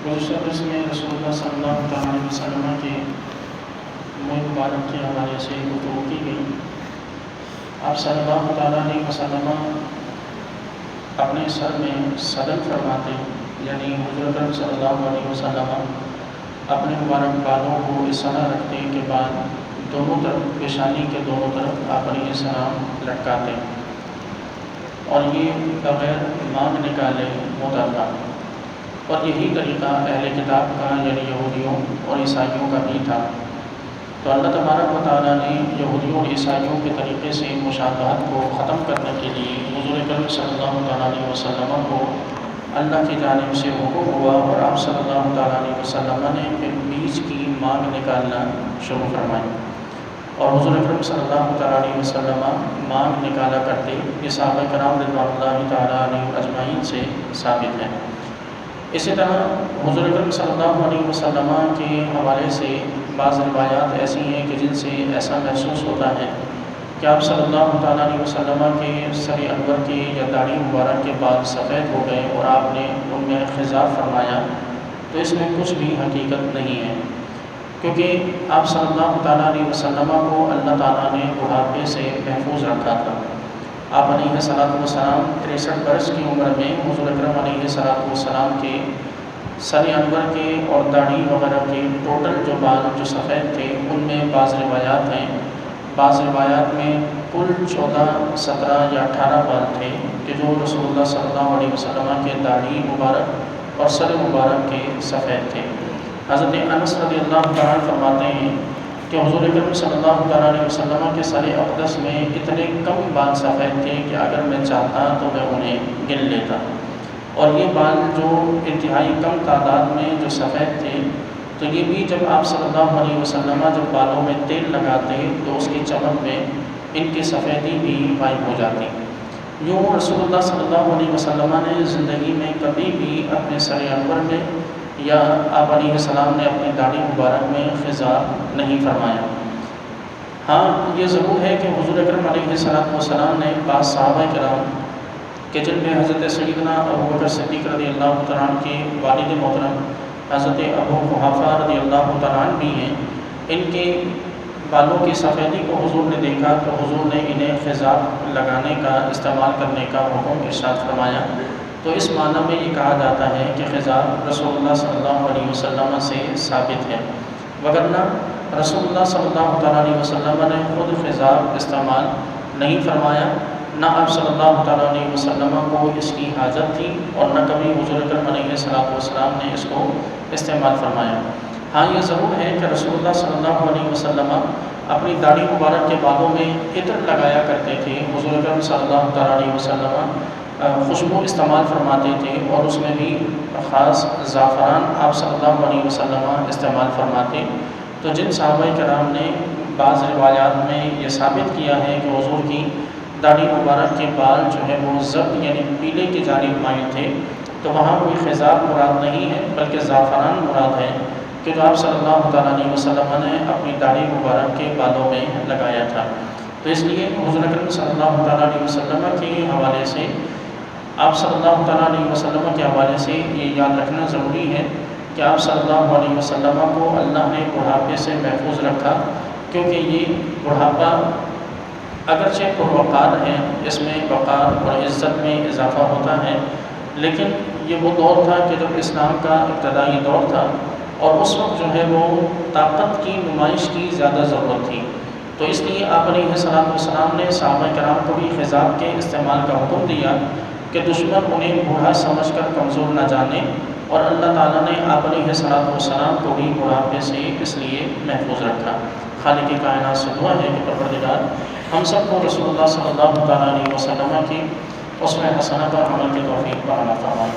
گزشتہ درس میں رسول اللہ صلی اللہ علیہ وسلم کے منہ مبارک کے حوالے سے گفتگو کی گئی۔ آپ صلی اللہ علیہ وسلم اپنے سر میں صدر فرماتے، یعنی حضور اکرم صلی اللہ علیہ وسلم اپنے مبارک بالوں کو اس طرح رکھتے کے بعد دونوں طرف پیشانی کے دونوں طرف آپ علیہ السلام لٹکاتے، اور یہ بغیر مانگ نکالے ہوتا تھا۔ اور یہی طریقہ اہل کتاب کا یعنی یہودیوں اور عیسائیوں کا بھی تھا۔ تو اللہ تبارک و تعالیٰ نے یہودیوں اور عیسائیوں کے طریقے سے مشابہت کو ختم کرنے کے لیے حضور اکرم صلی اللہ علیہ وسلم کو اللہ کی جانب سے حکم ہوا، اور آپ صلی اللہ علیہ وسلم نے پھر بیج کی مانگ نکالنا شروع فرمائی، اور حضور اکرم صلی اللہ علیہ وسلم مانگ نکالا کرتے۔ یہ صحابہ کرام رضوان اللہ تعالیٰ علیہ اجمعین سے ثابت ہے۔ اسی طرح حضور اکرم صلی اللہ علیہ وسلم کے حوالے سے بعض روایات ایسی ہیں کہ جن سے ایسا محسوس ہوتا ہے کہ آپ صلی اللہ علیہ وسلم کے سر انور کے یا داڑھی مبارک کے بال سفید ہو گئے اور آپ نے ان میں خضاب فرمایا، تو اس میں کچھ بھی حقیقت نہیں ہے، کیونکہ آپ صلی اللہ علیہ وسلم کو اللہ تعالیٰ نے بڑھاپے سے محفوظ رکھا تھا۔ آپ علیہ السلام 63 برس کی عمر میں حضور اکرم علیہ السلام کے سر انور کے اور داڑھی وغیرہ کے ٹوٹل جو بال جو سفید تھے، ان میں بعض روایات ہیں، بعض روایات میں کل 14، 17 یا 18 بال تھے کہ جو رسول اللہ صلی اللہ علیہ وسلم کے داڑھی مبارک اور سر مبارک کے سفید تھے۔ حضرت انس رضی اللہ تعالیٰ فرماتے ہیں کہ حضور اکرم صلی اللہ علیہ وسلم کے سر اقدس میں اتنے کم بال سفید تھے کہ اگر میں چاہتا تو میں انہیں گن لیتا، اور یہ بال جو انتہائی کم تعداد میں جو سفید تھے، تو یہ بھی جب آپ صلی اللہ علیہ وسلم جب بالوں میں تیل لگاتے تو اس کی چمک میں ان کی سفیدی بھی غائب ہو جاتی۔ یوں رسول اللہ صلی اللہ علیہ وسلم نے زندگی میں کبھی بھی اپنے سر انور میں یا آپ علیہ السلام نے اپنی داڑھی مبارک میں خضاب نہیں فرمایا۔ ہاں یہ ضرور ہے کہ حضور اکرم علیہ السلام نے بعض صحابہ کرام کہ جن میں حضرت سیدنا ابو بکر صدیق رضی اللہ تعالیٰ عنہ کے والد محترم حضرت ابو قحافہ رضی اللہ تعالیٰ عنہ بھی ہیں، ان کے بالوں کی سفیدی کو حضور نے دیکھا تو حضور نے انہیں خضاب لگانے کا استعمال کرنے کا حکم ارشاد فرمایا۔ تو اس معنی میں یہ کہا جاتا ہے کہ خضاب رسول اللہ صلی اللہ علیہ وسلم سے ثابت ہے، وگرنہ رسول اللہ صلی اللہ علیہ وسلم نے خود خضاب استعمال نہیں فرمایا، نہ آپ صلی اللہ علیہ وسلم کو اس کی حاجت تھی، اور نہ کبھی حضور اکرم علیہ السلام نے اس کو استعمال فرمایا۔ ہاں یہ ضرور ہے کہ رسول اللہ صلی اللہ علیہ وسلم اپنی داڑھی مبارک کے بالوں میں عطر لگایا کرتے تھے۔ حضور اکرم صلی اللہ علیہ وسلم خوشبو استعمال فرماتے تھے، اور اس میں بھی خاص زعفران آپ صلی اللہ علیہ وسلم استعمال فرماتے۔ تو جن صحابہ کرام نے بعض روایات میں یہ ثابت کیا ہے کہ حضور کی داڑھی مبارک کے بال جو ہے وہ زرد یعنی پیلے کی جانب مائل تھے، تو وہاں کوئی خضاب مراد نہیں ہے بلکہ زعفران مراد ہے کہ جو آپ صلی اللہ علیہ وسلم نے اپنی داڑھی مبارک کے بالوں میں لگایا تھا۔ تو اس لیے حضور اکرم صلی اللہ علیہ وسلم کے حوالے سے آپ صلی اللہ علیہ وسلم کے حوالے سے یہ یاد رکھنا ضروری ہے کہ آپ صلی اللہ علیہ وسلم کو اللہ نے بڑھاپے سے محفوظ رکھا، کیونکہ یہ بڑھاپا اگرچہ پروقار ہے، اس میں وقار اور عزت میں اضافہ ہوتا ہے، لیکن یہ وہ دور تھا کہ جب اسلام کا ابتدائی دور تھا، اور اس وقت جو ہے وہ طاقت کی نمائش کی زیادہ ضرورت تھی۔ تو اس لیے آپ علیہ السلام نے صحابہ کرام کو بھی خضاب کے استعمال کا حکم دیا کہ دشمن انہیں بوڑھا سمجھ کر کمزور نہ جانے، اور اللہ تعالیٰ نے آپ علیہ السلام کو بھی بڑھاپے سے اس لیے محفوظ رکھا۔ خالق کائنات سے دعا ہے کہ پروردگار ہم سب کو رسول اللہ صلی اللہ علیہ وسلم کی اسوہ حسنہ پر عمل کی توفیق عطا فرمائے۔